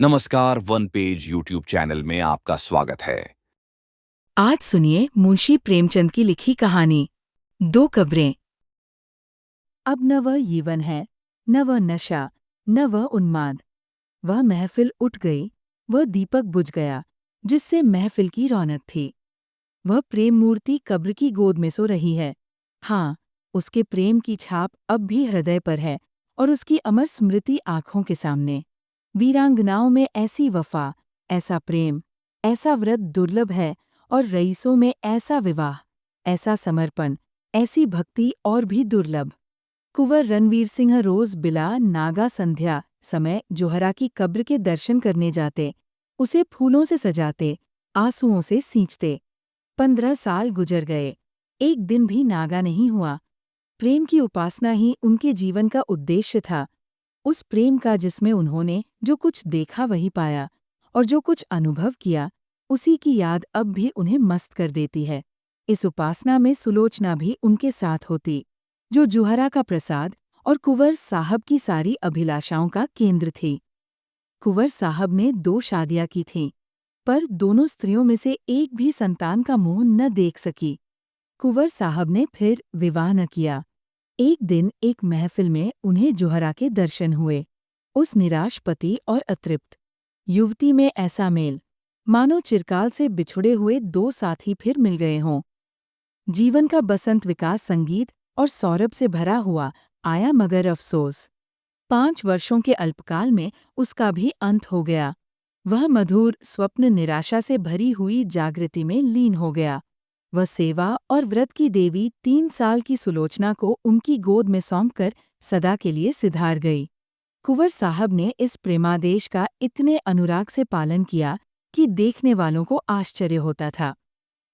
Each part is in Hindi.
नमस्कार, वन पेज यूट्यूब चैनल में आपका स्वागत है। आज सुनिए मुंशी प्रेमचंद की लिखी कहानी दो कब्रें। अब न वह यीवन है, न वह नशा, न वह उन्माद। वह महफिल उठ गई, वह दीपक बुझ गया जिससे महफिल की रौनक थी। वह प्रेम मूर्ति कब्र की गोद में सो रही है। हाँ, उसके प्रेम की छाप अब भी हृदय पर है और उसकी अमर स्मृति आंखों के सामने। वीरांगनाओं में ऐसी वफा, ऐसा प्रेम, ऐसा व्रत दुर्लभ है और रईसों में ऐसा विवाह, ऐसा समर्पण, ऐसी भक्ति और भी दुर्लभ। कुंवर रणवीर सिंह रोज बिला नागा संध्या समय जोहरा की कब्र के दर्शन करने जाते, उसे फूलों से सजाते, आंसुओं से सींचते। 15 साल गुजर गए, एक दिन भी नागा नहीं हुआ। प्रेम की उपासना ही उनके जीवन का उद्देश्य था। उस प्रेम का जिसमें उन्होंने जो कुछ देखा वही पाया और जो कुछ अनुभव किया उसी की याद अब भी उन्हें मस्त कर देती है। इस उपासना में सुलोचना भी उनके साथ होती, जो जुहरा का प्रसाद और कुंवर साहब की सारी अभिलाषाओं का केंद्र थी। कुंवर साहब ने 2 शादियां की थीं, पर दोनों स्त्रियों में से एक भी संतान का मुंह न देख सकी। कुंवर साहब ने फिर विवाह न किया। एक दिन एक महफिल में उन्हें जोहरा के दर्शन हुए। उस निराश पति और अतृप्त युवती में ऐसा मेल, मानो चिरकाल से बिछुड़े हुए 2 साथी फिर मिल गए हों। जीवन का बसंत विकास संगीत और सौरभ से भरा हुआ आया, मगर अफसोस 5 वर्षों के अल्पकाल में उसका भी अंत हो गया। वह मधुर स्वप्न निराशा से भरी हुई जागृति में लीन हो गया। वह सेवा और व्रत की देवी 3 साल की सुलोचना को उनकी गोद में सौंपकर सदा के लिए सिधार गई। कुंवर साहब ने इस प्रेमादेश का इतने अनुराग से पालन किया कि देखने वालों को आश्चर्य होता था।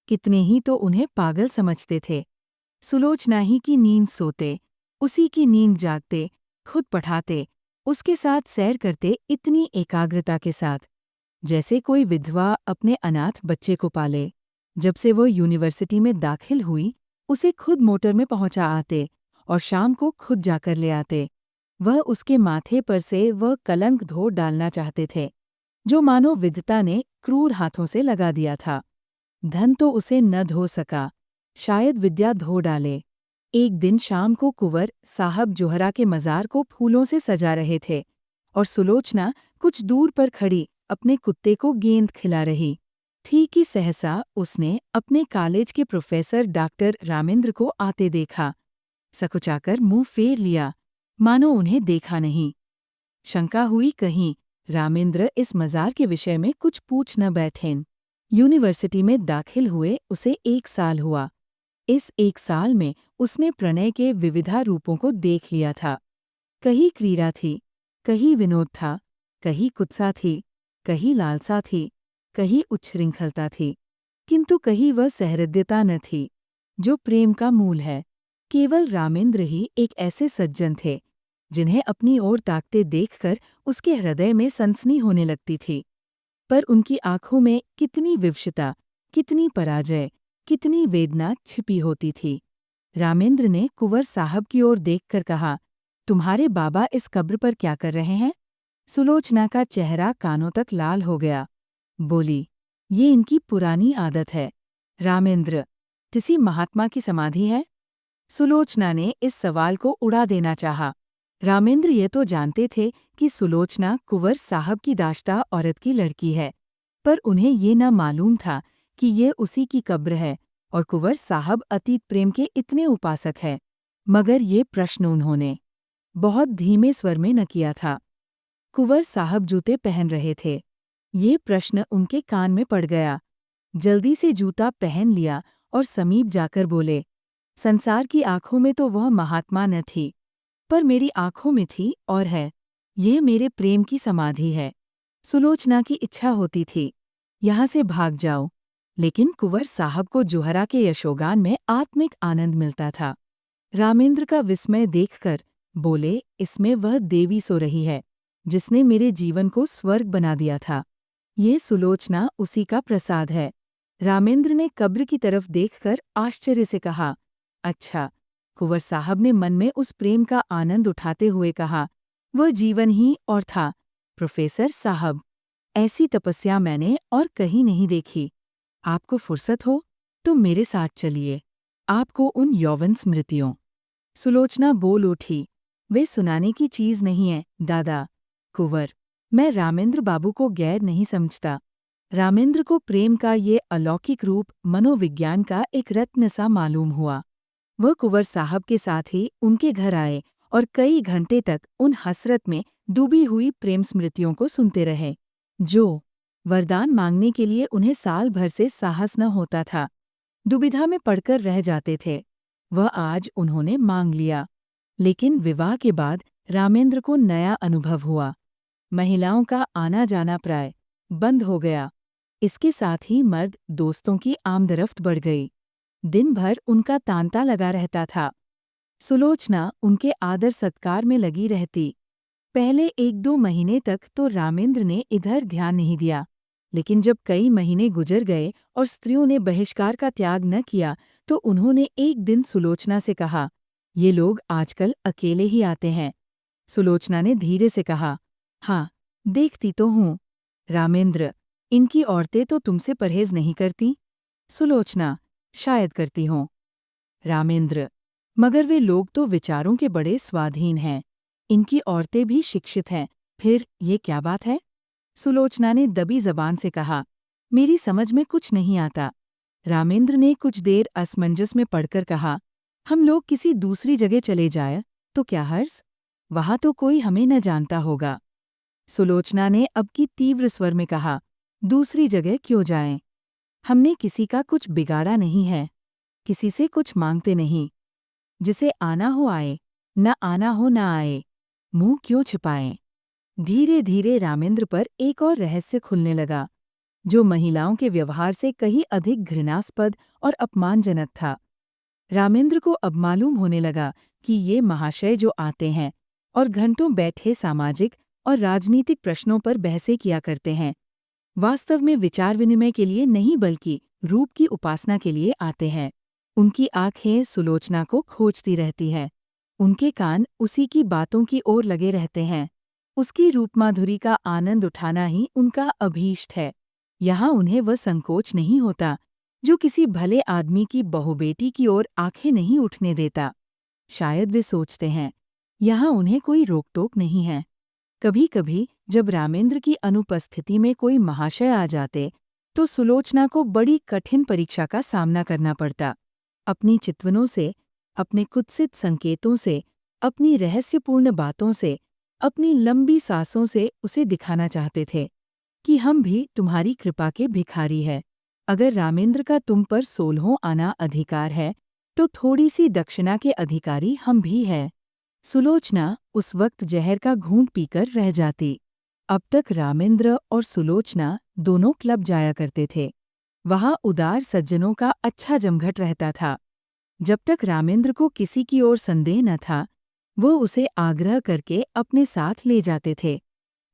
कितने ही तो उन्हें पागल समझते थे। सुलोचना ही की नींद सोते, उसी की नींद जागते, खुद पढ़ाते, उसके साथ सैर करते इतनी एकाग्रता के साथ, जैसे कोई विधवा अपने अनाथ बच्चे को पाले। जब से वो यूनिवर्सिटी में दाखिल हुई, उसे खुद मोटर में पहुंचा आते और शाम को खुद जाकर ले आते। वह उसके माथे पर से वह कलंक धो डालना चाहते थे, जो मानो विधाता ने क्रूर हाथों से लगा दिया था। धन तो उसे न धो सका, शायद विद्या धो डाले। एक दिन शाम को कुंवर साहब जोहरा के मजार को फूलों से सजा रहे थे और सुलोचना कुछ दूर पर खड़ी अपने कुत्ते को गेंद खिला रही थी कि सहसा उसने अपने कॉलेज के प्रोफेसर डॉक्टर रामेंद्र को आते देखा। सकुचाकर मुंह फेर लिया, मानो उन्हें देखा नहीं। शंका हुई कहीं रामेंद्र इस मजार के विषय में कुछ पूछ न बैठें। यूनिवर्सिटी में दाखिल हुए उसे 1 साल हुआ। इस 1 साल में उसने प्रणय के विविधा रूपों को देख लिया था। कहीं क्रीड़ा थी, कहीं विनोद था, कहीं कुत्सा थी, कहीं लालसा थी, कहीं उच्छृंखलता थी, किंतु कहीं वह सहृदयता न थी, जो प्रेम का मूल है। केवल रामेंद्र ही एक ऐसे सज्जन थे, जिन्हें अपनी ओर ताकते देखकर उसके हृदय में सनसनी होने लगती थी। पर उनकी आंखों में कितनी विवशता, कितनी पराजय, कितनी वेदना छिपी होती थी। रामेंद्र ने कुंवर साहब की ओर देखकर कहा, तुम्हारे बाबा इस कब्र पर क्या कर रहे हैं? सुलोचना का चेहरा कानों तक लाल हो गया। बोली, ये इनकी पुरानी आदत है। रामेंद्र, किसी महात्मा की समाधि है? सुलोचना ने इस सवाल को उड़ा देना चाहा। रामेंद्र ये तो जानते थे कि सुलोचना कुंवर साहब की दाश्ता औरत की लड़की है, पर उन्हें ये न मालूम था कि ये उसी की कब्र है और कुंवर साहब अतीत प्रेम के इतने उपासक हैं। मगर ये प्रश्न उन्होंने बहुत धीमे स्वर में न किया था। कुंवर साहब जूते पहन रहे थे। ये प्रश्न उनके कान में पड़ गया। जल्दी से जूता पहन लिया और समीप जाकर बोले, संसार की आंखों में तो वह महात्मा न थी, पर मेरी आंखों में थी और है। ये मेरे प्रेम की समाधि है। सुलोचना की इच्छा होती थी, यहाँ से भाग जाओ, लेकिन कुंवर साहब को जोहरा के यशोगान में आत्मिक आनंद मिलता था। रामेंद्र का विस्मय देखकर बोले, इसमें वह देवी सो रही है, जिसने मेरे जीवन को स्वर्ग बना दिया था। ये सुलोचना उसी का प्रसाद है। रामेंद्र ने कब्र की तरफ देखकर आश्चर्य से कहा, अच्छा। कुंवर साहब ने मन में उस प्रेम का आनंद उठाते हुए कहा, वह जीवन ही और था, प्रोफेसर साहब। ऐसी तपस्या मैंने और कहीं नहीं देखी। आपको फुर्सत हो तो मेरे साथ चलिए, आपको उन यौवन स्मृतियों। सुलोचना बोल उठी, वे सुनाने की चीज नहीं है दादा। कुंवर, मैं रामेंद्र बाबू को गैर नहीं समझता। रामेंद्र को प्रेम का ये अलौकिक रूप मनोविज्ञान का एक रत्न सा मालूम हुआ। वह कुंवर साहब के साथ ही उनके घर आए और कई घंटे तक उन हसरत में डूबी हुई प्रेम स्मृतियों को सुनते रहे, जो वरदान मांगने के लिए उन्हें साल भर से साहस न होता था। दुविधा में पड़कर रह जाते थे। वह आज उन्होंने मांग लिया। लेकिन विवाह के बाद रामेंद्र को नया अनुभव हुआ। महिलाओं का आना जाना प्राय बंद हो गया। इसके साथ ही मर्द दोस्तों की आमदरफ्त बढ़ गई। दिन भर उनका तांता लगा रहता था। सुलोचना उनके आदर सत्कार में लगी रहती। पहले 1-2 महीने तक तो रामेंद्र ने इधर ध्यान नहीं दिया, लेकिन जब कई महीने गुजर गए और स्त्रियों ने बहिष्कार का त्याग न किया, तो उन्होंने एक दिन सुलोचना से कहा, ये लोग आजकल अकेले ही आते हैं। सुलोचना ने धीरे से कहा, हाँ, देखती तो हूँ। रामेंद्र, इनकी औरतें तो तुमसे परहेज नहीं करती। सुलोचना, शायद करती हों। रामेंद्र, मगर वे लोग तो विचारों के बड़े स्वाधीन हैं। इनकी औरतें भी शिक्षित हैं, फिर ये क्या बात है? सुलोचना ने दबी जबान से कहा, मेरी समझ में कुछ नहीं आता। रामेंद्र ने कुछ देर असमंजस में पड़कर कहा, हम लोग किसी दूसरी जगह चले जाए तो क्या हर्ज? वहां तो कोई हमें न जानता होगा। सुलोचना ने अब की तीव्र स्वर में कहा, दूसरी जगह क्यों जाएं? हमने किसी का कुछ बिगाड़ा नहीं है, किसी से कुछ मांगते नहीं। जिसे आना हो आए, न आना हो न आए, मुंह क्यों छिपाएं? धीरे धीरे रामेंद्र पर एक और रहस्य खुलने लगा, जो महिलाओं के व्यवहार से कहीं अधिक घृणास्पद और अपमानजनक था। रामेंद्र को अब मालूम होने लगा कि ये महाशय जो आते हैं और घंटों बैठे सामाजिक और राजनीतिक प्रश्नों पर बहसें किया करते हैं, वास्तव में विचार विनिमय के लिए नहीं बल्कि रूप की उपासना के लिए आते हैं। उनकी आंखें सुलोचना को खोजती रहती है, उनके कान उसी की बातों की ओर लगे रहते हैं। उसकी रूपमाधुरी का आनंद उठाना ही उनका अभीष्ट है। यहाँ उन्हें वह संकोच नहीं होता जो किसी भले आदमी की बहुबेटी की ओर आंखें नहीं उठने देता। शायद वे सोचते हैं, यहाँ उन्हें कोई रोक-टोक नहीं है। कभी कभी जब रामेंद्र की अनुपस्थिति में कोई महाशय आ जाते, तो सुलोचना को बड़ी कठिन परीक्षा का सामना करना पड़ता। अपनी चितवनों से, अपने कुत्सित संकेतों से, अपनी रहस्यपूर्ण बातों से, अपनी लंबी सांसों से उसे दिखाना चाहते थे कि हम भी तुम्हारी कृपा के भिखारी हैं। अगर रामेंद्र का तुम पर 16 आना अधिकार है, तो थोड़ी सी दक्षिणा के अधिकारी हम भी हैं। सुलोचना उस वक्त जहर का घूंट पीकर रह जाती। अब तक रामेंद्र और सुलोचना दोनों क्लब जाया करते थे। वहां उदार सज्जनों का अच्छा जमघट रहता था। जब तक रामेंद्र को किसी की ओर संदेह न था, वो उसे आग्रह करके अपने साथ ले जाते थे।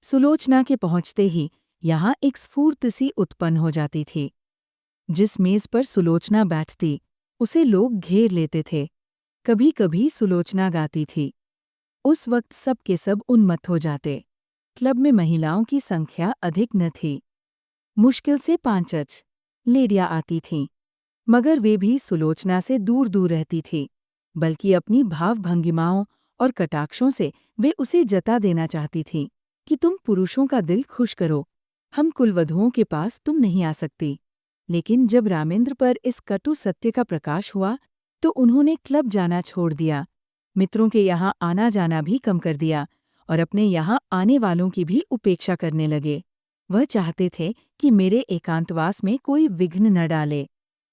सुलोचना के पहुंचते ही यहाँ एक स्फूर्त सी उत्पन्न हो जाती थी। जिस मेज पर सुलोचना बैठती, उसे लोग घेर लेते थे। कभी कभी सुलोचना गाती थी। उस वक्त सब के सब उन्मत्त हो जाते। क्लब में महिलाओं की संख्या अधिक न थी। मुश्किल से 5 लेडियां आती थीं, मगर वे भी सुलोचना से दूर दूर रहती थी, बल्कि अपनी भाव भंगिमाओं और कटाक्षों से वे उसे जता देना चाहती थीं कि तुम पुरुषों का दिल खुश करो, हम कुलवधुओं के पास तुम नहीं आ सकती। लेकिन जब रामेंद्र पर इस कटु सत्य का प्रकाश हुआ, तो उन्होंने क्लब जाना छोड़ दिया, मित्रों के यहाँ आना जाना भी कम कर दिया और अपने यहाँ आने वालों की भी उपेक्षा करने लगे। वह चाहते थे कि मेरे एकांतवास में कोई विघ्न न डाले।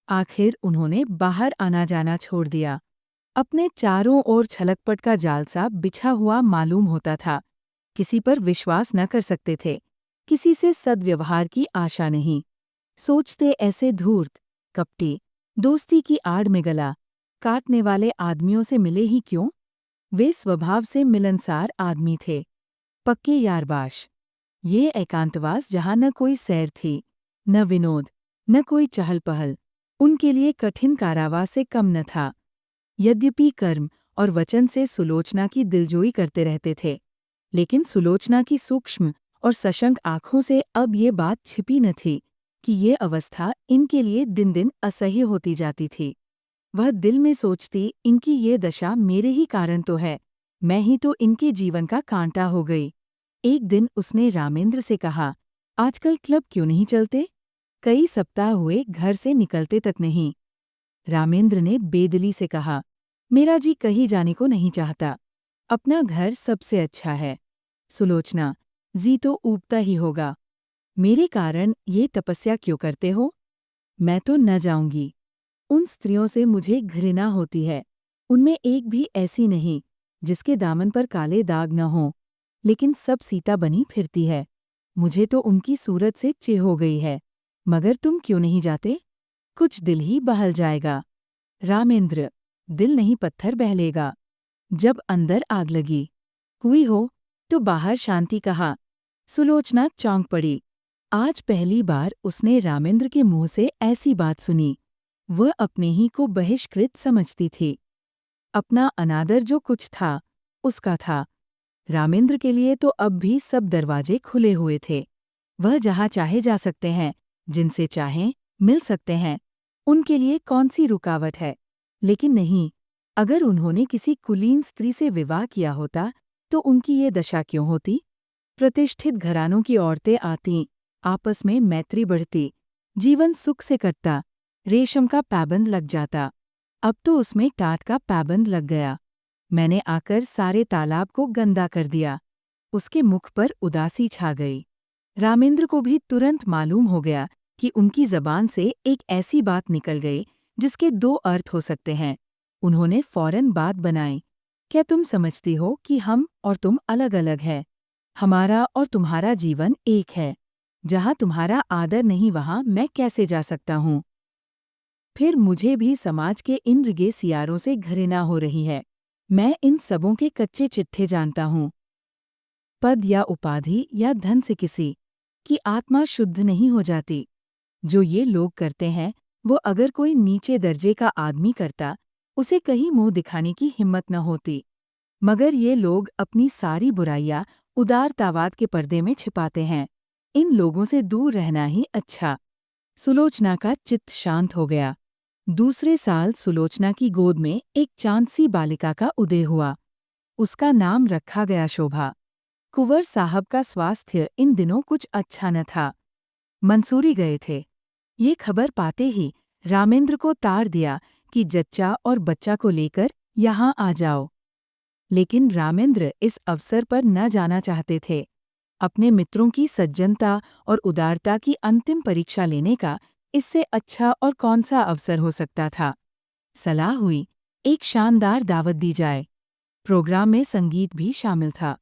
आखिर उन्होंने बाहर आना जाना छोड़ दिया। अपने चारों ओर छलकपट का जालसा बिछा हुआ मालूम होता था। किसी पर विश्वास न कर सकते थे, किसी से सद्व्यवहार की आशा नहीं। सोचते ऐसे धूर्त, कपटी, दोस्ती की आड़ में गला काटने वाले आदमियों से मिले ही क्यों? वे स्वभाव से मिलनसार आदमी थे, पक्के यारबाश। ये एकांतवास जहाँ न कोई सैर थी, न विनोद, न कोई चहल पहल, उनके लिए कठिन कारावास से कम न था। यद्यपि कर्म और वचन से सुलोचना की दिलजोई करते रहते थे, लेकिन सुलोचना की सूक्ष्म और सशंक आंखों से अब ये बात छिपी न थी कि ये अवस्था इनके लिए दिन दिन असह्य होती जाती थी। वह दिल में सोचती, इनकी ये दशा मेरे ही कारण तो है, मैं ही तो इनके जीवन का कांटा हो गई। एक दिन उसने रामेंद्र से कहा, आजकल क्लब क्यों नहीं चलते? कई सप्ताह हुए घर से निकलते तक नहीं। रामेंद्र ने बेदिली से कहा, मेरा जी कहीं जाने को नहीं चाहता, अपना घर सबसे अच्छा है। सुलोचना, जी तो ऊबता ही होगा। मेरे कारण ये तपस्या क्यों करते हो? मैं तो न जाऊंगी। उन स्त्रियों से मुझे घृणा होती है। उनमें एक भी ऐसी नहीं जिसके दामन पर काले दाग न हों, लेकिन सब सीता बनी फिरती है। मुझे तो उनकी सूरत से चिढ़ हो गई है। मगर तुम क्यों नहीं जाते? कुछ दिल ही बहल जाएगा। रामेंद्र, दिल नहीं पत्थर बहलेगा। जब अंदर आग लगी हुई हो तो बाहर शांति कहा। सुलोचना चौंक पड़ी। आज पहली बार उसने रामेंद्र के मुंह से ऐसी बात सुनी। वह अपने ही को बहिष्कृत समझती थी। अपना अनादर जो कुछ था, उसका था। रामेंद्र के लिए तो अब भी सब दरवाजे खुले हुए थे। वह जहाँ चाहे जा सकते हैं, जिनसे चाहें मिल सकते हैं। उनके लिए कौन सी रुकावट है? लेकिन नहीं, अगर उन्होंने किसी कुलीन स्त्री से विवाह किया होता तो उनकी ये दशा क्यों होती? प्रतिष्ठित घरानों की औरतें आतीं, आपस में मैत्री बढ़ती, जीवन सुख से कटता, रेशम का पाबंद लग जाता। अब तो उसमें टाट का पाबंद लग गया। मैंने आकर सारे तालाब को गंदा कर दिया। उसके मुख पर उदासी छा गई। रामेंद्र को भी तुरंत मालूम हो गया कि उनकी जबान से एक ऐसी बात निकल गई जिसके दो अर्थ हो सकते हैं। उन्होंने फौरन बात बनाई, क्या तुम समझती हो कि हम और तुम अलग अलग हैं? हमारा और तुम्हारा जीवन एक है। जहाँ तुम्हारा आदर नहीं वहाँ मैं कैसे जा सकता हूँ? फिर मुझे भी समाज के इन रिगे सियारों से घृणा हो रही है। मैं इन सबों के कच्चे चिट्ठे जानता हूँ। पद या उपाधि या धन से किसी की आत्मा शुद्ध नहीं हो जाती। जो ये लोग करते हैं, वो अगर कोई नीचे दर्जे का आदमी करता, उसे कहीं मुंह दिखाने की हिम्मत न होती। मगर ये लोग अपनी सारी बुराइयां उदारतावाद के पर्दे में छिपाते हैं। इन लोगों से दूर रहना ही अच्छा। सुलोचना का चित्त शांत हो गया। दूसरे साल सुलोचना की गोद में एक चांदसी बालिका का उदय हुआ। उसका नाम रखा गया शोभा। कुंवर साहब का स्वास्थ्य इन दिनों कुछ अच्छा न था। मंसूरी गए थे। ये खबर पाते ही रामेंद्र को तार दिया कि जच्चा और बच्चा को लेकर यहाँ आ जाओ। लेकिन रामेंद्र इस अवसर पर न जाना चाहते थे। अपने मित्रों की सज्जनता और उदारता की अंतिम परीक्षा लेने का इससे अच्छा और कौन सा अवसर हो सकता था। सलाह हुई, एक शानदार दावत दी जाए। प्रोग्राम में संगीत भी शामिल था।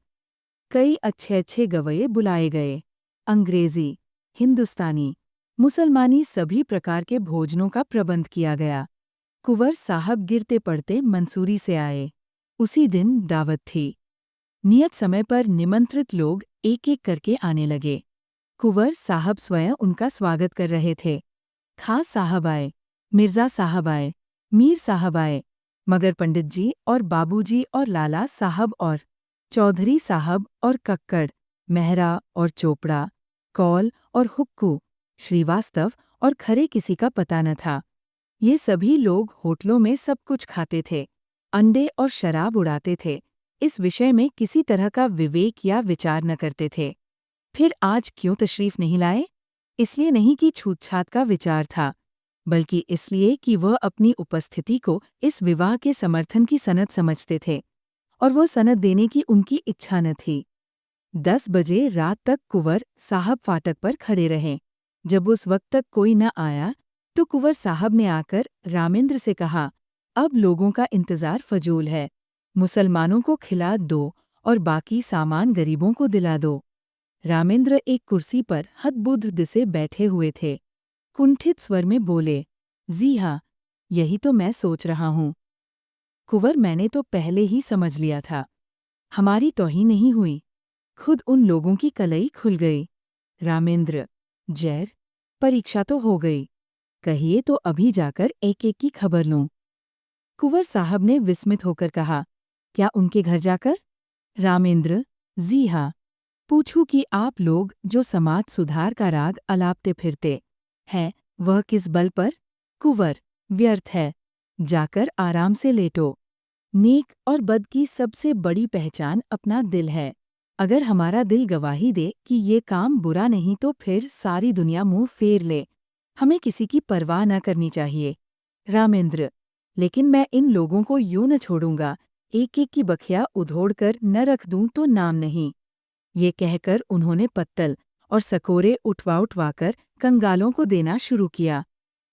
कई अच्छे अच्छे गवैये बुलाए गए। अंग्रेजी, हिंदुस्तानी, मुसलमानी सभी प्रकार के भोजनों का प्रबंध किया गया। कुंवर साहब गिरते पड़ते मंसूरी से आए। उसी दिन दावत थी। नियत समय पर निमंत्रित लोग एक एक करके आने लगे। कुंवर साहब स्वयं उनका स्वागत कर रहे थे। खास साहब आए, मिर्जा साहब आए, मीर साहब आए, मगर पंडित जी और बाबूजी और लाला साहब और चौधरी साहब और कक्कड़, मेहरा और चोपड़ा, कौल और हुक्कू, श्रीवास्तव और खरे किसी का पता न था। ये सभी लोग होटलों में सब कुछ खाते थे, अंडे और शराब उड़ाते थे। इस विषय में किसी तरह का विवेक या विचार न करते थे। फिर आज क्यों तशरीफ नहीं लाए? इसलिए नहीं कि छूतछात का विचार था, बल्कि इसलिए कि वह अपनी उपस्थिति को इस विवाह के समर्थन की सनद समझते थे, और वो सनद देने की उनकी इच्छा न थी। 10 बजे रात तक कुंवर साहब फाटक पर खड़े रहे। जब उस वक्त तक कोई न आया तो कुंवर साहब ने आकर रामेंद्र से कहा, अब लोगों का इंतजार फजूल है। मुसलमानों को खिला दो और बाकी सामान गरीबों को दिला दो। रामेंद्र एक कुर्सी पर हतबुद्ध से बैठे हुए थे। कुंठित स्वर में बोले, जी हाँ, यही तो मैं सोच रहा हूँ। कुंवर, मैंने तो पहले ही समझ लिया था। हमारी तौहीन नहीं हुई। खुद उन लोगों की कलई खुल गई। रामेंद्र, जैर, परीक्षा तो हो गई। कहिए तो अभी जाकर एक एक की खबर लूं। कुंवर साहब ने विस्मित होकर कहा, क्या उनके घर जाकर? रामेंद्र, जी हाँ। पूछूं कि आप लोग जो समाज सुधार का राग अलापते फिरते हैं, वह किस बल पर? कुंवर, व्यर्थ है, जाकर आराम से लेटो। नेक और बद की सबसे बड़ी पहचान अपना दिल है। अगर हमारा दिल गवाही दे कि ये काम बुरा नहीं तो फिर सारी दुनिया मुंह फेर ले। हमें किसी की परवाह न करनी चाहिए। रामेंद्र, लेकिन मैं इन लोगों को यूं न छोड़ूंगा, एक एक की बखिया उधोड़ कर न रख दूं तो नाम नहीं। ये कहकर उन्होंने पत्तल और सकोरे उठवा उठवाकर कंगालों को देना शुरू किया।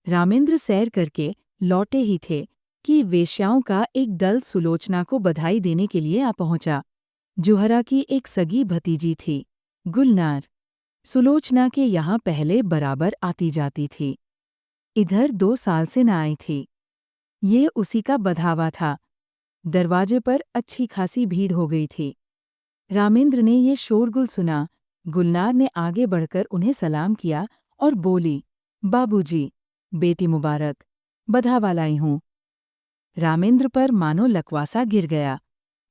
रामेंद्र सैर करके लौटे ही थे कि वेश्याओं का एक दल सुलोचना को बधाई देने के लिए आ पहुंचा। जुहरा की एक सगी भतीजी थी, गुलनार। सुलोचना के यहाँ पहले बराबर आती जाती थी। इधर 2 साल से न आई थी। ये उसी का बधावा था। दरवाजे पर अच्छी खासी भीड़ हो गई थी। रामेंद्र ने ये शोरगुल सुना। गुलनार ने आगे बढ़कर उन्हें सलाम किया और बोली, बाबूजी, बेटी मुबारक, बधावा लाई हूँ। रामेंद्र पर मानो लकवासा गिर गया।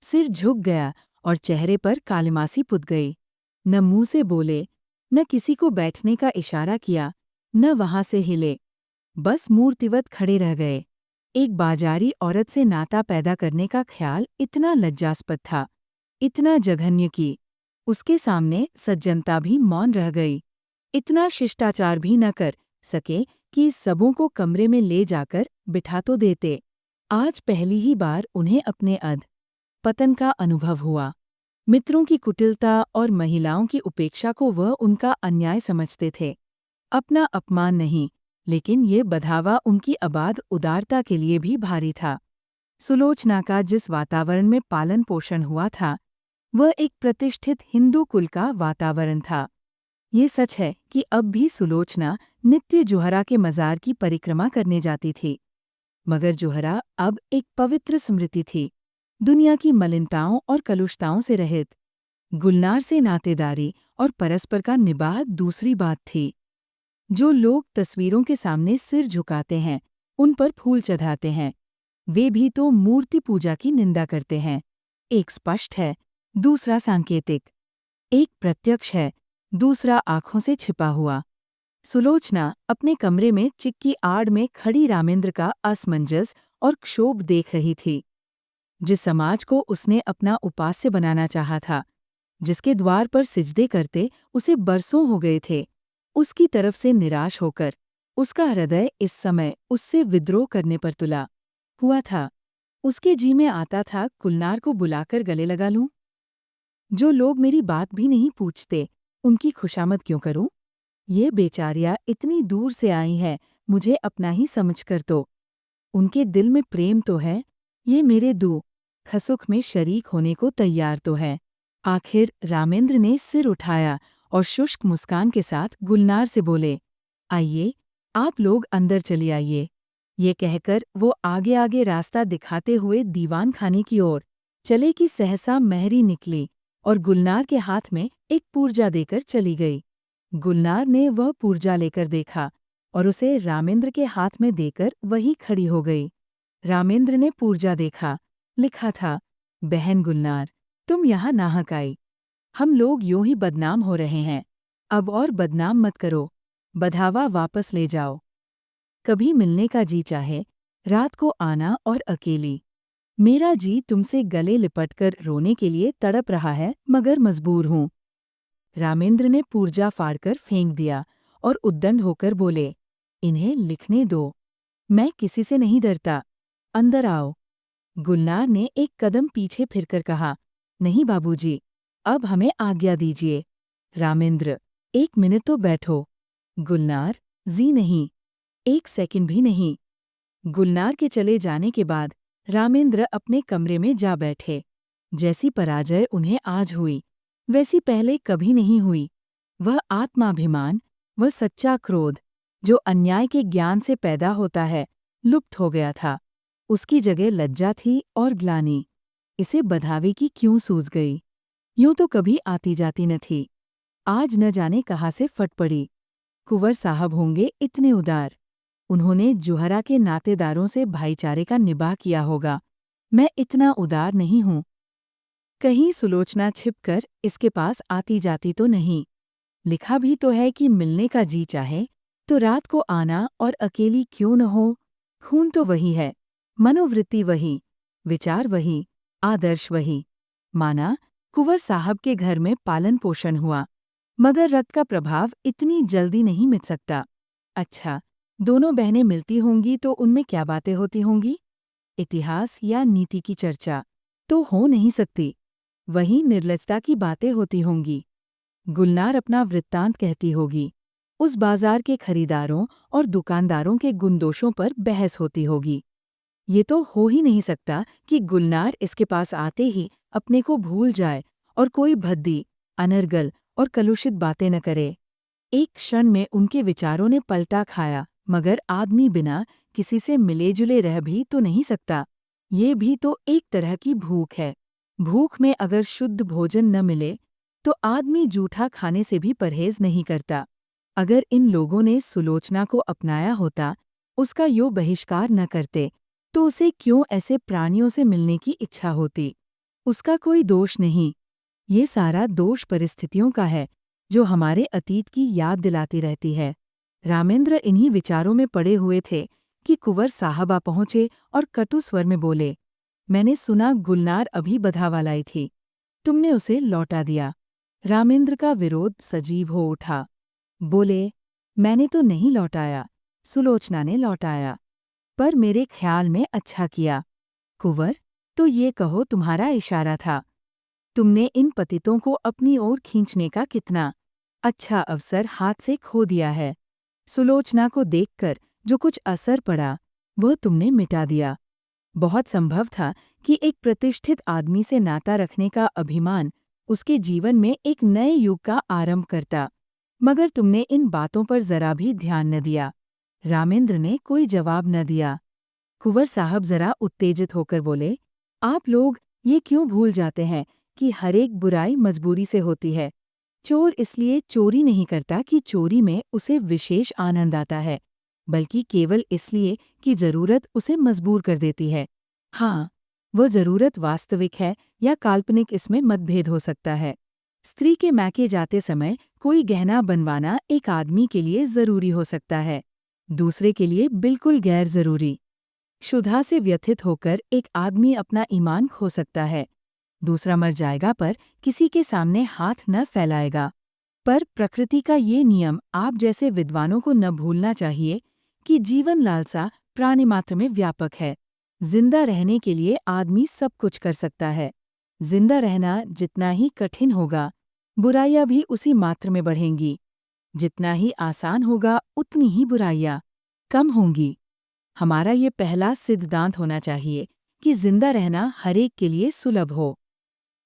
सिर झुक गया और चेहरे पर कालिमासी पुत गई। न मुंह से बोले, न किसी को बैठने का इशारा किया, न वहां से हिले। बस मूर्तिवत खड़े रह गए। एक बाजारी औरत से नाता पैदा करने का ख्याल इतना लज्जास्पद था, इतना जघन्य कि उसके सामने सज्जनता भी मौन रह गई। इतना शिष्टाचार भी न कर सके कि सबों को कमरे में ले जाकर बिठा तो देते। आज पहली ही बार उन्हें अपने अध पतन का अनुभव हुआ। मित्रों की कुटिलता और महिलाओं की उपेक्षा को वह उनका अन्याय समझते थे, अपना अपमान नहीं, लेकिन ये बधावा उनकी अबाध उदारता के लिए भी भारी था। सुलोचना का जिस वातावरण में पालन पोषण हुआ था, वह एक प्रतिष्ठित हिंदू कुल का वातावरण था। ये सच है कि अब भी सुलोचना नित्य जुहरा के मजार की परिक्रमा करने जाती थी, मगर जुहरा अब एक पवित्र स्मृति थी, दुनिया की मलिनताओं और कलुषताओं से रहित। गुलनार से नातेदारी और परस्पर का निबाह दूसरी बात थी। जो लोग तस्वीरों के सामने सिर झुकाते हैं, उन पर फूल चढ़ाते हैं, वे भी तो मूर्ति पूजा की निंदा करते हैं। एक स्पष्ट है, दूसरा सांकेतिक। एक प्रत्यक्ष है, दूसरा आंखों से छिपा हुआ। सुलोचना अपने कमरे में चिक्की आड़ में खड़ी रामेंद्र का असमंजस और क्षोभ देख रही थी। जिस समाज को उसने अपना उपास्य बनाना चाहा था, जिसके द्वार पर सिजदे करते उसे बरसों हो गए थे, उसकी तरफ से निराश होकर उसका हृदय इस समय उससे विद्रोह करने पर तुला हुआ था। उसके जी में आता था, गुलनार को बुलाकर गले लगा लूं। जो लोग मेरी बात भी नहीं पूछते, उनकी खुशामद क्यों करूं? ये बेचारियां इतनी दूर से आई है, मुझे अपना ही समझकर तो। उनके दिल में प्रेम तो है, ये मेरे दुख खसुख में शरीक होने को तैयार तो है। आखिर रामेंद्र ने सिर उठाया और शुष्क मुस्कान के साथ गुलनार से बोले, आइए, आप लोग अंदर चले आइए। ये कहकर वो आगे आगे रास्ता दिखाते हुए दीवान खाने की ओर चले कि सहसा महरी निकली और गुलनार के हाथ में एक पूर्जा देकर चली गई। गुलनार ने वह पूर्जा लेकर देखा और उसे रामेंद्र के हाथ में देकर वहीं खड़ी हो गई। रामेंद्र ने पूर्जा देखा, लिखा था, बहन गुलनार, तुम यहाँ नाहक आई। हम लोग यूं ही बदनाम हो रहे हैं, अब और बदनाम मत करो, बधावा वापस ले जाओ। कभी मिलने का जी चाहे, रात को आना और अकेली। मेरा जी तुमसे गले लिपटकर रोने के लिए तड़प रहा है, मगर मजबूर हूँ। रामेंद्र ने पूर्जा फाड़कर फेंक दिया और उद्दंड होकर बोले, इन्हें लिखने दो, मैं किसी से नहीं डरता, अंदर आओ। गुलनार ने एक कदम पीछे फिरकर कहा, नहीं बाबूजी, अब हमें आज्ञा दीजिए। रामेंद्र, 1 मिनट तो बैठो। गुलनार, जी नहीं, 1 सेकंड भी नहीं। गुलनार के चले जाने के बाद रामेंद्र अपने कमरे में जा बैठे। जैसी पराजय उन्हें आज हुई, वैसी पहले कभी नहीं हुई। वह आत्माभिमान, वह सच्चा क्रोध, जो अन्याय के ज्ञान से पैदा होता है, लुप्त हो गया था। उसकी जगह लज्जा थी और ग्लानि। इसे बधावे की क्यों सूझ गई? यूं तो कभी आती जाती न थी, आज न जाने कहाँ से फट पड़ी। कुंवर साहब होंगे इतने उदार, उन्होंने जुहरा के नातेदारों से भाईचारे का निबाह किया होगा। मैं इतना उदार नहीं हूँ। कहीं सुलोचना छिपकर इसके पास आती जाती तो नहीं। लिखा भी तो है कि मिलने का जी चाहे तो रात को आना, और अकेली क्यों न हो। खून तो वही है, मनोवृत्ति वही, विचार वही, आदर्श वही। माना कुंवर साहब के घर में पालन पोषण हुआ, मगर रक्त का प्रभाव इतनी जल्दी नहीं मिट सकता। अच्छा, दोनों बहनें मिलती होंगी तो उनमें क्या बातें होती होंगी? इतिहास या नीति की चर्चा तो हो नहीं सकती। वहीं निर्लजता की बातें होती होंगी। गुलनार अपना वृत्तांत कहती होगी। उस बाजार के खरीदारों और दुकानदारों के गुणदोषों पर बहस होती होगी। ये तो हो ही नहीं सकता कि गुलनार इसके पास आते ही अपने को भूल जाए और कोई भद्दी, अनर्गल और कलुषित बातें न करे। एक क्षण में उनके विचारों ने पलटा खाया, मगर आदमी बिना किसी से मिले जुले रह भी तो नहीं सकता। ये भी तो एक तरह की भूख है। भूख में अगर शुद्ध भोजन न मिले तो आदमी जूठा खाने से भी परहेज नहीं करता। अगर इन लोगों ने सुलोचना को अपनाया होता, उसका यो बहिष्कार न करते, तो उसे क्यों ऐसे प्राणियों से मिलने की इच्छा होती? उसका कोई दोष नहीं। ये सारा दोष परिस्थितियों का है, जो हमारे अतीत की याद दिलाती रहती है। रामेंद्र इन्हीं विचारों में पड़े हुए थे कि कुंवर साहब आ पहुंचे और कटु स्वर में बोले, मैंने सुना गुलनार अभी बधावा लाई थी। तुमने उसे लौटा दिया। रामेंद्र का विरोध सजीव हो उठा। बोले, मैंने तो नहीं लौटाया, सुलोचना ने लौटाया। पर मेरे ख्याल में अच्छा किया। कुंवर, तो ये कहो तुम्हारा इशारा था। तुमने इन पतितों को अपनी ओर खींचने का कितना अच्छा अवसर हाथ से खो दिया है। सुलोचना को देखकर जो कुछ असर पड़ा, वह तुमने मिटा दिया। बहुत संभव था कि एक प्रतिष्ठित आदमी से नाता रखने का अभिमान उसके जीवन में एक नए युग का आरंभ करता, मगर तुमने इन बातों पर जरा भी ध्यान न दिया। रामेंद्र ने कोई जवाब न दिया। कुंवर साहब जरा उत्तेजित होकर बोले, आप लोग ये क्यों भूल जाते हैं कि हर एक बुराई मजबूरी से होती है। चोर इसलिए चोरी नहीं करता कि चोरी में उसे विशेष आनंद आता है, बल्कि केवल इसलिए कि जरूरत उसे मजबूर कर देती है। हाँ, वह जरूरत वास्तविक है या काल्पनिक, इसमें मतभेद हो सकता है। स्त्री के मैके जाते समय कोई गहना बनवाना एक आदमी के लिए जरूरी हो सकता है, दूसरे के लिए बिल्कुल गैर जरूरी। क्षुधा से व्यथित होकर एक आदमी अपना ईमान खो सकता है, दूसरा मर जाएगा पर किसी के सामने हाथ न फैलाएगा। पर प्रकृति का ये नियम आप जैसे विद्वानों को न भूलना चाहिए कि जीवन लालसा प्राणी मात्र में व्यापक है। जिंदा रहने के लिए आदमी सब कुछ कर सकता है। जिंदा रहना जितना ही कठिन होगा, बुराइयां भी उसी मात्र में बढ़ेंगी। जितना ही आसान होगा, उतनी ही बुराइयां कम होंगी। हमारा ये पहला सिद्धांत होना चाहिए कि जिंदा रहना हरेक के लिए सुलभ हो।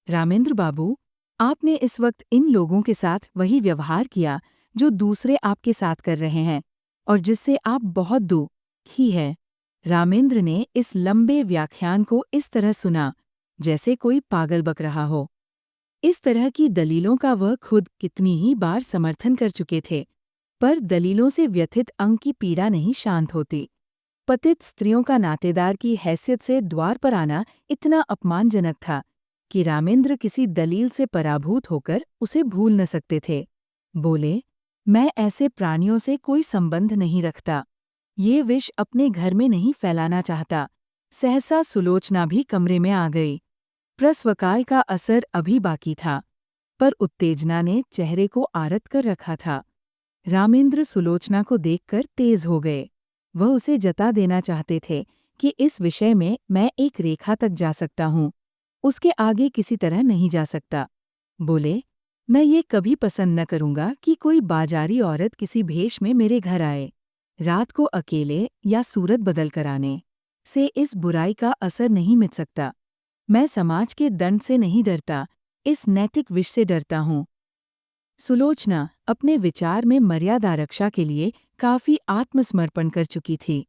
रामेंद्र बाबू, आपने इस वक्त इन लोगों के साथ वही व्यवहार किया जो दूसरे आपके साथ कर रहे हैं और जिससे आप बहुत दुखी है। रामेंद्र ने इस लंबे व्याख्यान को इस तरह सुना जैसे कोई पागल बक रहा हो। इस तरह की दलीलों का वह खुद कितनी ही बार समर्थन कर चुके थे, पर दलीलों से व्यथित अंग की पीड़ा नहीं शांत होती। पतित स्त्रियों का नातेदार की हैसियत से द्वार पर आना इतना अपमानजनक था कि रामेंद्र किसी दलील से पराभूत होकर उसे भूल न सकते थे। बोले, मैं ऐसे प्राणियों से कोई संबंध नहीं रखता, ये विष अपने घर में नहीं फैलाना चाहता। सहसा सुलोचना भी कमरे में आ गई। प्रस्वकाल का असर अभी बाकी था, पर उत्तेजना ने चेहरे को आरत कर रखा था। रामेंद्र सुलोचना को देखकर तेज हो गए। वह उसे जता देना चाहते थे कि इस विषय में मैं एक रेखा तक जा सकता हूँ, उसके आगे किसी तरह नहीं जा सकता। बोले, मैं ये कभी पसंद न करूँगा कि कोई बाजारी औरत किसी भेष में मेरे घर आए। रात को अकेले या सूरत बदल कर आने से इस बुराई का असर नहीं मिट सकता। मैं समाज के दंड से नहीं डरता, इस नैतिक विष से डरता हूँ। सुलोचना अपने विचार में मर्यादा रक्षा के लिए काफी आत्मसमर्पण कर चुकी थी।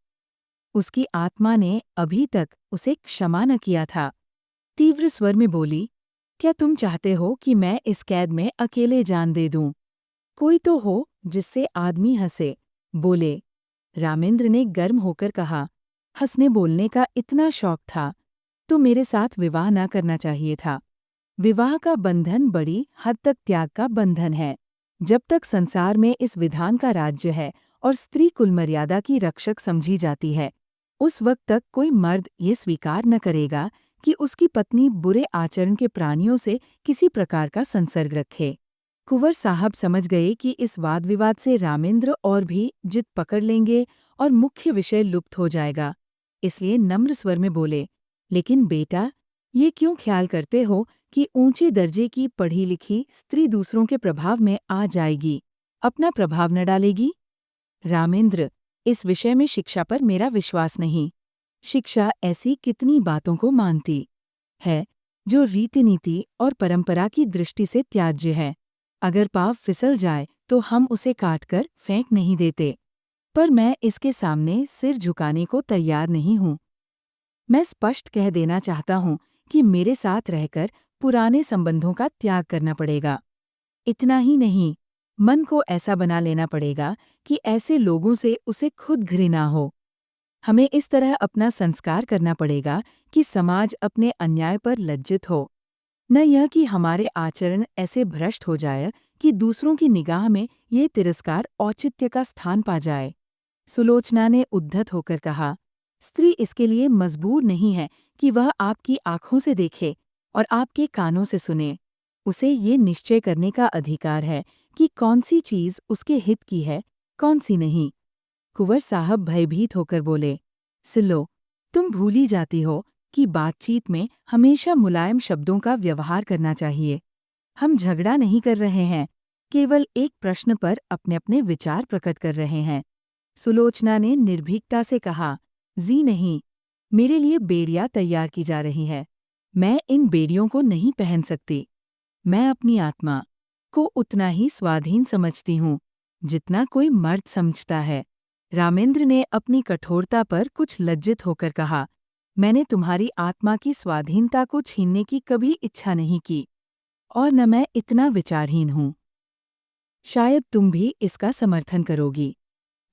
उसकी आत्मा ने अभी तक उसे क्षमा न किया था। तीव्र स्वर में बोली, क्या तुम चाहते हो कि मैं इस कैद में अकेले जान दे दूं? कोई तो हो जिससे आदमी हंसे। बोले, रामेंद्र ने गर्म होकर कहा, हंसने बोलने का इतना शौक था तो मेरे साथ विवाह न करना चाहिए था। विवाह का बंधन बड़ी हद तक त्याग का बंधन है। जब तक संसार में इस विधान का राज्य है और स्त्री कुल मर्यादा की रक्षक समझी जाती है, उस वक्त तक कोई मर्द ये स्वीकार न करेगा कि उसकी पत्नी बुरे आचरण के प्राणियों से किसी प्रकार का संसर्ग रखे। कुंवर साहब समझ गए कि इस वाद विवाद से रामेंद्र और भी जिद पकड़ लेंगे और मुख्य विषय लुप्त हो जाएगा। इसलिए नम्र स्वर में बोले, लेकिन बेटा, ये क्यों ख्याल करते हो कि ऊंचे दर्जे की पढ़ी लिखी स्त्री दूसरों के प्रभाव में आ जाएगी, अपना प्रभाव न डालेगी? रामेंद्र, इस विषय में शिक्षा पर मेरा विश्वास नहीं। शिक्षा ऐसी कितनी बातों को मानती है जो रीति नीति और परंपरा की दृष्टि से त्याज्य है। अगर पाव फिसल जाए तो हम उसे काटकर फेंक नहीं देते, पर मैं इसके सामने सिर झुकाने को तैयार नहीं हूँ। मैं स्पष्ट कह देना चाहता हूँ कि मेरे साथ रहकर पुराने संबंधों का त्याग करना पड़ेगा। इतना ही नहीं, मन को ऐसा बना लेना पड़ेगा कि ऐसे लोगों से उसे खुद घृणा हो। हमें इस तरह अपना संस्कार करना पड़ेगा कि समाज अपने अन्याय पर लज्जित हो, न यह कि हमारे आचरण ऐसे भ्रष्ट हो जाए कि दूसरों की निगाह में ये तिरस्कार औचित्य का स्थान पा जाए। सुलोचना ने उद्धत होकर कहा, स्त्री इसके लिए मजबूर नहीं है कि वह आपकी आंखों से देखे और आपके कानों से सुने। उसे ये निश्चय करने का अधिकार है कि कौन सी चीज उसके हित की है, कौन सी नहीं। कुंवर साहब भयभीत होकर बोले, सिलो, तुम भूली जाती हो कि बातचीत में हमेशा मुलायम शब्दों का व्यवहार करना चाहिए। हम झगड़ा नहीं कर रहे हैं, केवल एक प्रश्न पर अपने अपने विचार प्रकट कर रहे हैं। सुलोचना ने निर्भीकता से कहा, जी नहीं, मेरे लिए बेड़ियां तैयार की जा रही है। मैं इन बेड़ियों को नहीं पहन सकती। मैं अपनी आत्मा को उतना ही स्वाधीन समझती हूँ जितना कोई मर्द समझता है। रामेंद्र ने अपनी कठोरता पर कुछ लज्जित होकर कहा, मैंने तुम्हारी आत्मा की स्वाधीनता को छीनने की कभी इच्छा नहीं की, और न मैं इतना विचारहीन हूँ। शायद तुम भी इसका समर्थन करोगी,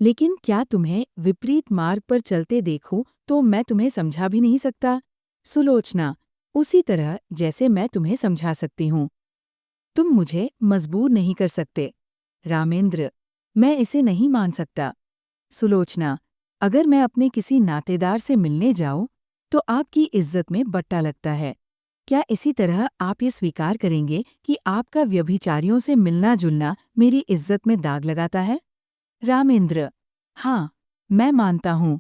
लेकिन क्या तुम्हें विपरीत मार्ग पर चलते देखूं तो मैं तुम्हें समझा भी नहीं सकता? सुलोचना, उसी तरह जैसे मैं तुम्हें समझा सकती हूँ। तुम मुझे मजबूर नहीं कर सकते। रामेंद्र, मैं इसे नहीं मान सकता। सुलोचना, अगर मैं अपने किसी नातेदार से मिलने जाऊं तो आपकी इज्जत में बट्टा लगता है। क्या इसी तरह आप ये स्वीकार करेंगे कि आपका व्यभिचारियों से मिलना जुलना मेरी इज्जत में दाग लगाता है? रामेंद्र, हाँ, मैं मानता हूँ।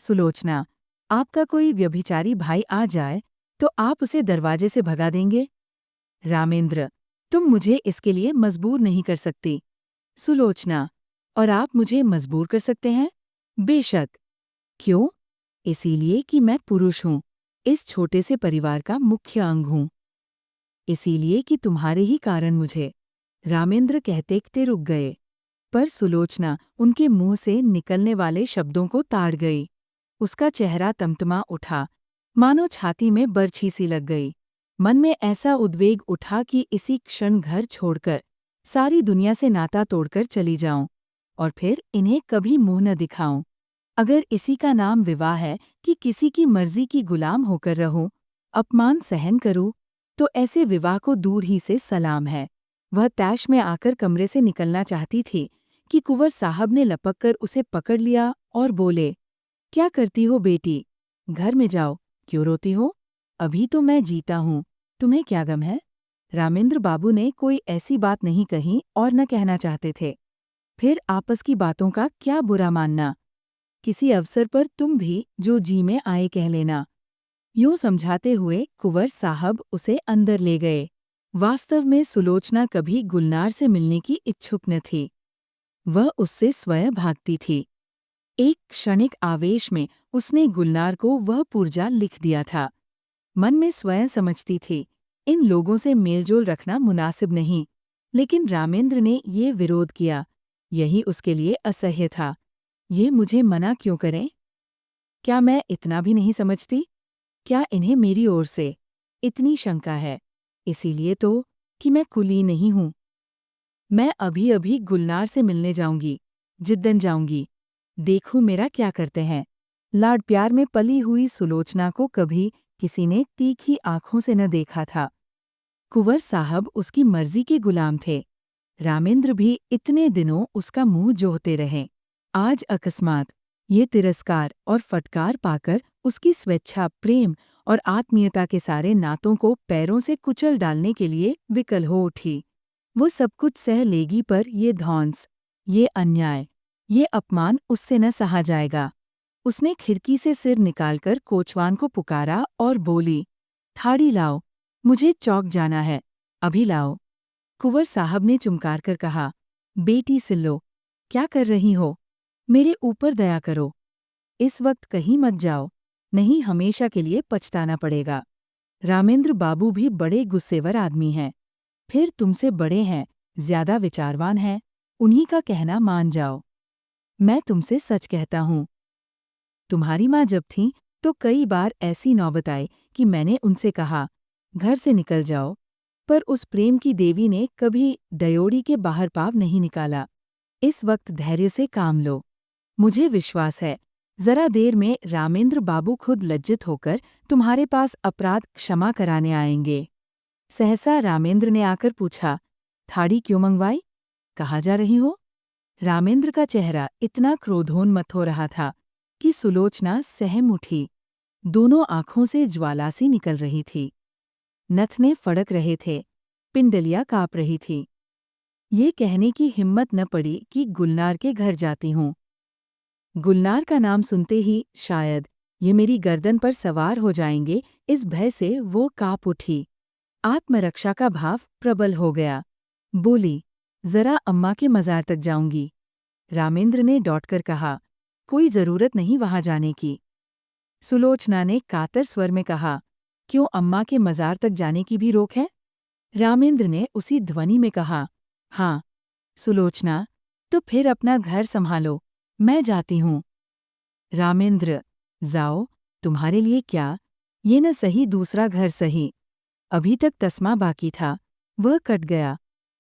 सुलोचना, आपका कोई व्यभिचारी भाई आ जाए तो आप उसे दरवाजे से भगा देंगे? रामेंद्र, तुम मुझे इसके लिए मजबूर नहीं कर सकती। सुलोचना, और आप मुझे मजबूर कर सकते हैं? बेशक। क्यों? इसीलिए कि मैं पुरुष हूँ, इस छोटे से परिवार का मुख्य अंग हूँ। इसीलिए कि तुम्हारे ही कारण मुझे। रामेंद्र कहते रुक गए, पर सुलोचना उनके मुंह से निकलने वाले शब्दों को ताड़ गई। उसका चेहरा तमतमा उठा, मानो छाती में बरछी सी लग गई। मन में ऐसा उद्वेग उठा कि इसी क्षण घर छोड़कर सारी दुनिया से नाता तोड़कर चली जाऊं और फिर इन्हें कभी मुंह न दिखाऊं। अगर इसी का नाम विवाह है कि किसी की मर्जी की गुलाम होकर रहूं, अपमान सहन करूं, तो ऐसे विवाह को दूर ही से सलाम है। वह तैश में आकर कमरे से निकलना चाहती थी कि कुंवर साहब ने लपक कर उसे पकड़ लिया और बोले, क्या करती हो बेटी? घर में जाओ, क्यों रोती हो? अभी तो मैं जीता हूँ, तुम्हें क्या गम है? रामेंद्र बाबू ने कोई ऐसी बात नहीं कही और न कहना चाहते थे। फिर आपस की बातों का क्या बुरा मानना? किसी अवसर पर तुम भी जो जी में आए कह लेना। यूं समझाते हुए कुंवर साहब उसे अंदर ले गए। वास्तव में सुलोचना कभी गुलनार से मिलने की इच्छुक न थी। वह उससे स्वयं भागती थी। एक क्षणिक आवेश में उसने गुलनार को वह पुर्जा लिख दिया था। मन में स्वयं समझती थी, इन लोगों से मेलजोल रखना मुनासिब नहीं, लेकिन रामेंद्र ने ये विरोध किया। यही उसके लिए असह्य था। ये मुझे मना क्यों करें? क्या मैं इतना भी नहीं समझती? क्या इन्हें मेरी ओर से इतनी शंका है? इसीलिए तो कि मैं कुलीन नहीं हूँ। मैं अभी अभी गुलनार से मिलने जाऊंगी, जिद्दन जाऊंगी। देखूं मेरा क्या करते हैं। लाड प्यार में पली हुई सुलोचना को कभी किसी ने तीखी आंखों से न देखा था। कुंवर साहब उसकी मर्जी के गुलाम थे। रामेंद्र भी इतने दिनों उसका मुंह जोहते रहे। आज अकस्मात ये तिरस्कार और फटकार पाकर उसकी स्वेच्छा, प्रेम और आत्मीयता के सारे नातों को पैरों से कुचल डालने के लिए विकल हो उठी। वो सब कुछ सह लेगी, पर ये धौंस, ये अन्याय, ये अपमान उससे न सहा जाएगा। उसने खिड़की से सिर निकालकर कोचवान को पुकारा और बोली, थाड़ी लाओ, मुझे चौक जाना है, अभी लाओ। कुंवर साहब ने चुमकार कर कहा, बेटी सिल्लो, क्या कर रही हो? मेरे ऊपर दया करो। इस वक्त कहीं मत जाओ, नहीं हमेशा के लिए पछताना पड़ेगा। रामेंद्र बाबू भी बड़े गुस्सेवर आदमी हैं। फिर तुमसे बड़े हैं, ज्यादा विचारवान हैं, उन्हीं का कहना मान जाओ। मैं तुमसे सच कहता हूँ, तुम्हारी माँ जब थीं तो कई बार ऐसी नौबत आई कि मैंने उनसे कहा, घर से निकल जाओ, पर उस प्रेम की देवी ने कभी दयोड़ी के बाहर पाँव नहीं निकाला। इस वक्त धैर्य से काम लो। मुझे विश्वास है, जरा देर में रामेंद्र बाबू खुद लज्जित होकर तुम्हारे पास अपराध क्षमा कराने आएंगे। सहसा रामेंद्र ने आकर पूछा, थाड़ी क्यों मंगवाई? कहाँ जा रही हो? रामेंद्र का चेहरा इतना क्रोधोन्मत्त हो रहा था कि सुलोचना सहम उठी। दोनों आंखों से ज्वाला सी निकल रही थी। नथने फड़क रहे थे, पिंडलियां काँप रही थी। ये कहने की हिम्मत न पड़ी कि गुलनार के घर जाती हूँ। गुलनार का नाम सुनते ही शायद ये मेरी गर्दन पर सवार हो जाएंगे, इस भय से वो काँप उठी। आत्मरक्षा का भाव प्रबल हो गया। बोली, जरा अम्मा के मजार तक जाऊंगी। रामेंद्र ने डॉटकर कहा, कोई जरूरत नहीं वहां जाने की। सुलोचना ने कातर स्वर में कहा, क्यों अम्मा के मजार तक जाने की भी रोक है? रामेंद्र ने उसी ध्वनि में कहा, हाँ। सुलोचना, तो फिर अपना घर संभालो, मैं जाती हूँ। रामेंद्र, जाओ, तुम्हारे लिए क्या, ये न सही दूसरा घर सही। अभी तक तस्मा बाकी था, वह कट गया।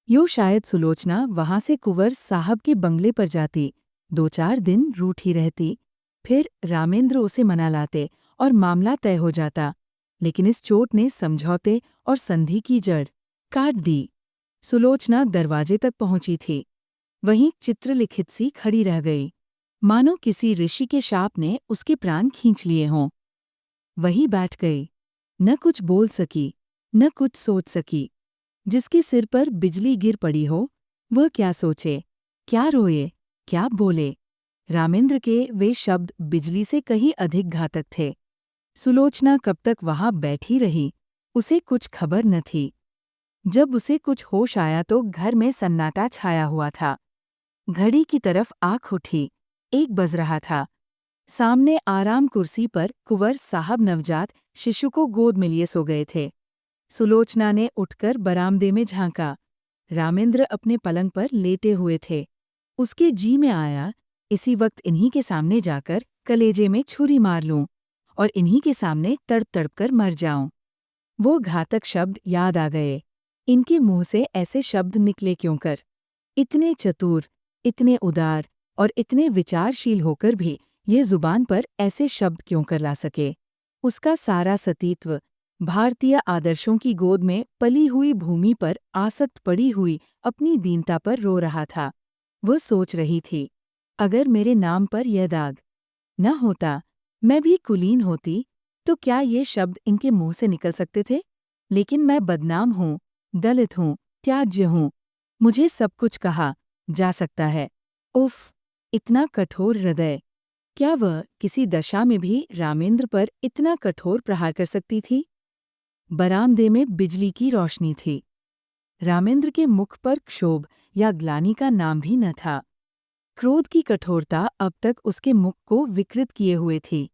यो शायद सुलोचना वहां से कुंवर साहब के बंगले पर जाती, 2-4 दिन रूठी रहती, फिर रामेंद्र उसे मना लाते और मामला तय हो जाता। लेकिन इस चोट ने समझौते और संधि की जड़ काट दी। सुलोचना दरवाजे तक पहुंची थी, वहीं चित्रलिखित सी खड़ी रह गई, मानो किसी ऋषि के शाप ने उसके प्राण खींच लिए हों। वही बैठ गई, न कुछ बोल सकी, न कुछ सोच सकी। जिसके सिर पर बिजली गिर पड़ी हो, वह क्या सोचे, क्या रोए, क्या बोले? रामेंद्र के वे शब्द बिजली से कहीं अधिक घातक थे। सुलोचना कब तक वहां बैठी रही, उसे कुछ खबर न थी। जब उसे कुछ होश आया तो घर में सन्नाटा छाया हुआ था। घड़ी की तरफ आँख उठी, 1 बज रहा था। सामने आराम कुर्सी पर कुंवर साहब नवजात शिशु को गोद में लिए सो गए थे। सुलोचना ने उठकर बरामदे में झांका। रामेंद्र अपने पलंग पर लेटे हुए थे। उसके जी में आया, इसी वक्त इन्हीं के सामने जाकर कलेजे में छुरी मार लूं और इन्हीं के सामने तड़प तड़प कर मर जाऊं। वो घातक शब्द याद आ गए। इनके मुंह से ऐसे शब्द निकले क्यों कर? इतने चतुर, इतने उदार और इतने विचारशील होकर भी ये जुबान पर ऐसे शब्द क्यों कर ला सके? उसका सारा सतीत्व भारतीय आदर्शों की गोद में पली हुई भूमि पर आसक्त पड़ी हुई अपनी दीनता पर रो रहा था। वह सोच रही थी, अगर मेरे नाम पर यह दाग न होता, मैं भी कुलीन होती, तो क्या ये शब्द इनके मुंह से निकल सकते थे? लेकिन मैं बदनाम हूँ, दलित हूँ, त्याज्य हूँ। मुझे सब कुछ कहा जा सकता है। उफ, इतना कठोर हृदय! क्या वह किसी दशा में भी रामेंद्र पर इतना कठोर प्रहार कर सकती थी? बरामदे में बिजली की रोशनी थी। रामेंद्र के मुख पर क्षोभ या ग्लानि का नाम भी न था। क्रोध की कठोरता अब तक उसके मुख को विकृत किए हुए थी।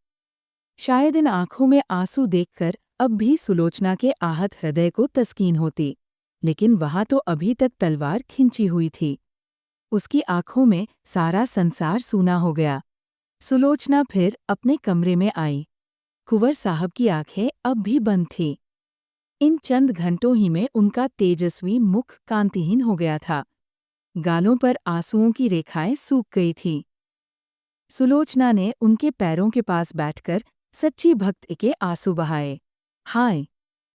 शायद इन आंखों में आंसू देखकर अब भी सुलोचना के आहत हृदय को तस्कीन होती, लेकिन वहां तो अभी तक तलवार खिंची हुई थी। उसकी आंखों में सारा संसार सूना हो गया। सुलोचना फिर अपने कमरे में आई। कुंवर साहब की आंखें अब भी बंद थीं। इन चंद घंटों ही में उनका तेजस्वी मुख कांतिहीन हो गया था। गालों पर आंसुओं की रेखाएं सूख गई थीं। सुलोचना ने उनके पैरों के पास बैठकर सच्ची भक्त के आंसू बहाए। हाय,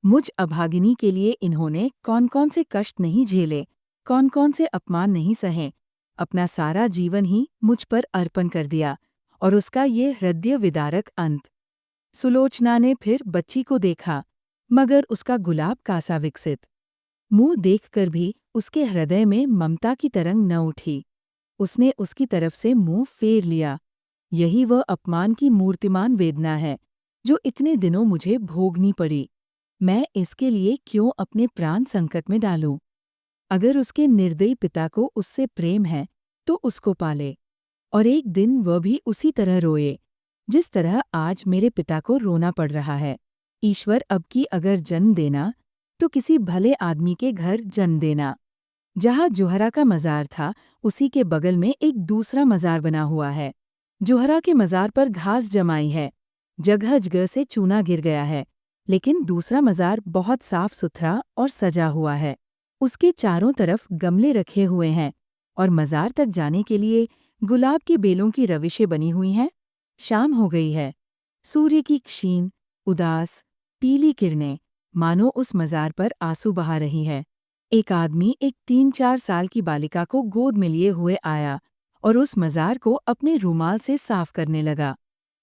मुझ अभागिनी के लिए इन्होंने कौन कौन से कष्ट नहीं झेले, कौन कौन से अपमान नहीं सहे, अपना सारा जीवन ही मुझ पर अर्पण कर दिया, और उसका ये हृदय विदारक अंत। सुलोचना ने फिर बच्ची को देखा, मगर उसका गुलाब कासा विकसित। मुंह देखकर भी उसके हृदय में ममता की तरंग न उठी। उसने उसकी तरफ से मुंह फेर लिया। यही वह अपमान की मूर्तिमान वेदना है जो इतने दिनों मुझे भोगनी पड़ी। मैं इसके लिए क्यों अपने प्राण संकट में डालूं? अगर उसके निर्दयी पिता को उससे प्रेम है तो उसको पाले, और एक दिन वह भी उसी तरह रोए जिस तरह आज मेरे पिता को रोना पड़ रहा है। ईश्वर अब की अगर जन्म देना तो किसी भले आदमी के घर जन्म देना। जहाँ जोहरा का मजार था उसी के बगल में एक दूसरा मजार बना हुआ है। जोहरा के मजार पर घास जमाई है, जगह जगह से चूना गिर गया है, लेकिन दूसरा मजार बहुत साफ सुथरा और सजा हुआ है। उसके चारों तरफ गमले रखे हुए हैं और मजार तक जाने के लिए गुलाब की बेलों की रविशें बनी हुई हैं। शाम हो गई है। सूर्य की क्षीण, उदास, पीली किरणें मानो उस मजार पर आंसू बहा रही है। एक आदमी एक 3-4 साल की बालिका को गोद में लिए हुए आया और उस मजार को अपने रूमाल से साफ करने लगा।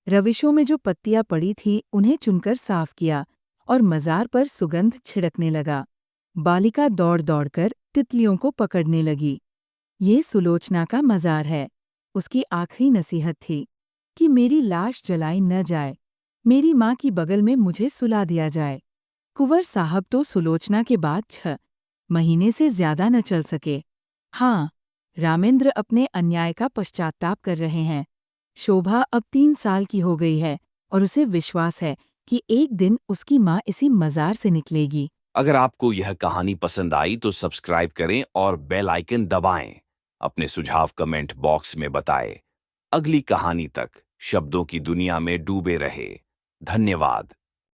रविशों में जो पत्तियां पड़ी थी उन्हें चुनकर साफ किया और मजार पर सुगंध छिड़कने लगा। बालिका दौड़ दौड़कर तितलियों को पकड़ने लगी। ये सुलोचना का मजार है। उसकी आखिरी नसीहत थी कि मेरी लाश जलाई न जाए, मेरी माँ की बगल में मुझे सुला दिया जाए। कुंवर साहब तो सुलोचना के बाद 6 महीने से ज्यादा न चल सके। हाँ, रामेंद्र अपने अन्याय का पश्चाताप कर रहे हैं। शोभा अब 3 साल की हो गई है और उसे विश्वास है कि एक दिन उसकी माँ इसी मजार से निकलेगी। अगर आपको यह कहानी पसंद आई तो सब्सक्राइब करें और बेल आइकन दबाएं। अपने सुझाव कमेंट बॉक्स में बताएं। अगली कहानी तक शब्दों की दुनिया में डूबे रहे। धन्यवाद।